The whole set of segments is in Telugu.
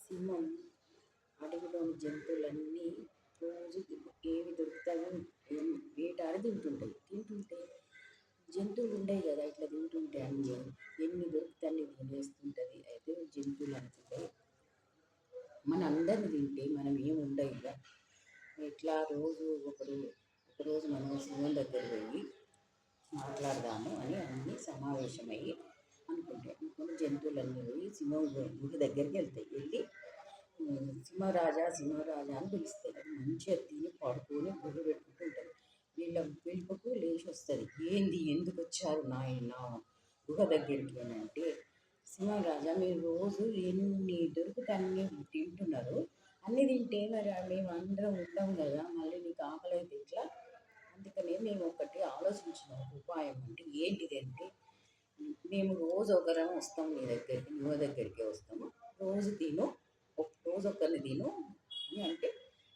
సింహం అడవిలోని జంతువులన్నీ రోజు ఏవి దొరుకుతాయో వేటాడి తింటుంటే జంతువులు ఉండవు కదా, ఇట్లా తింటుంటే అన్ని ఎన్ని దొరుకుతాయి తినేస్తుంటుంది. అయితే జంతువులు అనుకుంటే మన అందరిని తింటే మనం ఏమి ఉండవు ఇక. ఇట్లా ఒకరోజు మనం సింహం దగ్గర పోయి మాట్లాడదాము అని అన్ని సమావేశమయ్యి అనుకుని జంతువులన్నీ పోయి సింహం గుహ దగ్గరికి వెళ్ళి సింహరాజా సింహరాజా అని పిలుస్తాయి. అది మంచిగా తిని పడుకొని గుర్రు పెట్టుకుంటూ ఉంటుంది. వీళ్ళ పిలుపుకు లేచి వస్తుంది. ఏంది, ఎందుకు వచ్చారు నా గుహ దగ్గరికి అని అంటే, సింహరాజా మీరు రోజు ఎన్ని దొరుకుతాన్ని తింటున్నారు, అన్నీ తింటే మరి మేము అందరం ఉంటాం కదా, మళ్ళీ నీకు ఆకలి అయితే ఎట్లా? అందుకనే మేము ఒకటి ఆలోచించిన ఉపాయం అంటే ఏంటిది అంటే, మేము రోజు ఒకరం వస్తాం నీ దగ్గరికి, నువ్వు దగ్గరికి వస్తాము, రోజు ఒకరిని తిను అని అంటే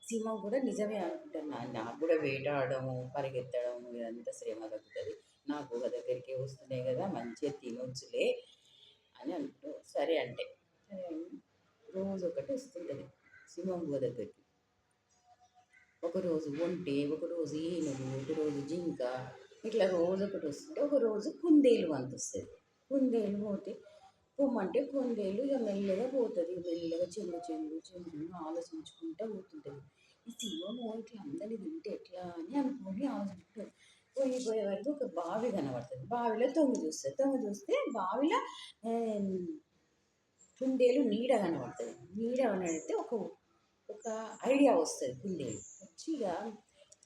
సింహం కూడా నిజమే అనుకుంటున్నాను. నాకు కూడా వేటాడము పరిగెత్తడం ఇదంతా శ్రమ తగ్గుతుంది, నా గుహ దగ్గరికి వస్తున్నాయి కదా మంచిగా తినొచ్చులే అని అంటూ సరే అంటే రోజు ఒకటి వస్తుంటుంది సింహం గుహ దగ్గరికి. ఒకరోజు ఒంటె, ఒకరోజు ఏనుగు, ఒకరోజు జింక, ఇట్లా రోజు ఒకటి వస్తుంటే ఒకరోజు కుందేలు వంత వస్తుంది. కుందేలు పోతే పొమ్మంటే కుందేలు ఇక మెల్లగా పోతుంది. మెల్లగా చెంగు ఆలోచించుకుంటూ పోతుంటుంది. ఈ సింహము ఇట్లా అందరినీ తింటే ఎట్లా అని అనుకొని ఆలోచించుకుంటుంది. పోయే వరకు ఒక బావి కనబడుతుంది. బావిలో తొంగి చూస్తే బావిలో కుందేలు నీడ కనబడుతుంది. నీడ కనబడితే ఒక ఐడియా వస్తుంది. కుందేలు వచ్చి ఇక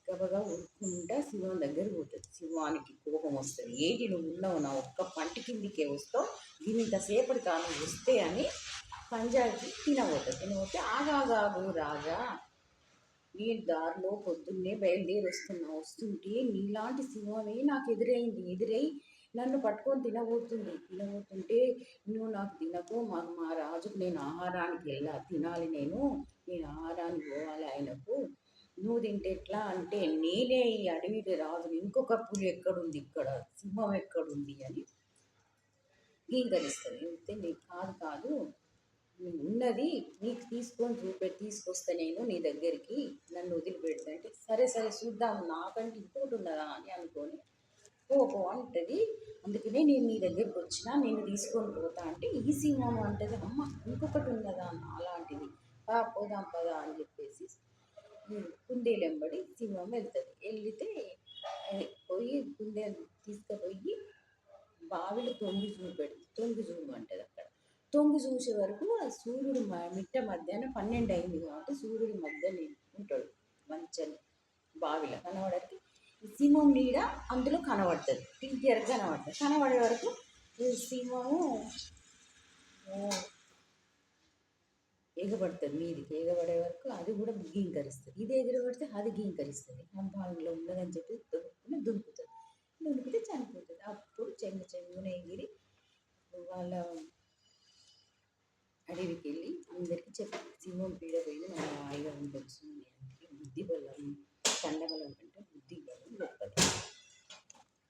గబగా ఉరుక్కుంటా సింహం దగ్గర పోతుంది. సింహానికి కోపం వస్తుంది. ఏంటి నువ్వు ఉన్నావు, నా ఒక్క పంటి కిందికే వస్తావు, ఇంతసేపటి కాలం వస్తే అని పంజాబీ తినబోతే ఆగాగాగు రాజా, నేను దారిలో పొద్దున్నే బయలుదేరి వస్తుంటే నీలాంటి సింహమే నాకు ఎదురై నన్ను పట్టుకొని తినబోతుంటే నువ్వు నాకు తినకు, మా రాజుకు నేను ఆహారానికి తినాలి, నేను ఆహారానికి పోవాలి ఆయనకు, నువ్వు తింటే ఎట్లా అంటే నేనే ఈ అడవి రాజుని, ఇంకొక పులి ఎక్కడుంది, ఇక్కడ సింహం ఎక్కడుంది అని గీంకరిస్తుంది. అయితే నీకు కాదు ఉన్నది, నీకు తీసుకొస్తా నేను నీ దగ్గరికి, నన్ను వదిలిపెడతా అంటే సరే చూద్దాం, నాకంటే ఇంకోటి ఉన్నదా అని అనుకొని పో అంటది. అందుకనే నేను నీ దగ్గరికి వచ్చినా, నేను తీసుకొని పోతా అంటే ఈ సింహం అంటది, అమ్మ ఇంకొకటి ఉన్నదా అలాంటిది, పోదాం పదా అని చెప్పేసి కుందేలు వెంబడి సింహం వెళ్తుంది. పోయి కుందేలు తీసుకుపోయి బావిలో తొంగి చూమంటది. అక్కడ తొంగి చూసే వరకు ఆ సూర్యుడు మిట్ట మధ్యాహ్నం 12 అయింది కాబట్టి సూర్యుడి మధ్య ఉంటాడు మంచిగా బావిలో కనబడకి సింహం నీడ అందులో కనబడుతుంది. క్లియర్గా కనబడే వరకు సింహము ఎగబడుతుంది. మీదికి ఎగబడే వరకు అది కూడా గీంకరిస్తుంది. ఇది ఎగరబడితే అది గీంకరిస్తుంది. ఆ బావిలో ఉన్నదని చెప్పి దునికితే చనిపోతుంది. అప్పుడు చెంగున ఎగిరి వాళ్ళ అడవికి వెళ్ళి అందరికీ చెప్పి సింహం పీడ పోయి మనం హాయిగా ఉండొచ్చు, బుద్ధి బలం కండబలం కంటే బుద్ధి బలం గొప్పది.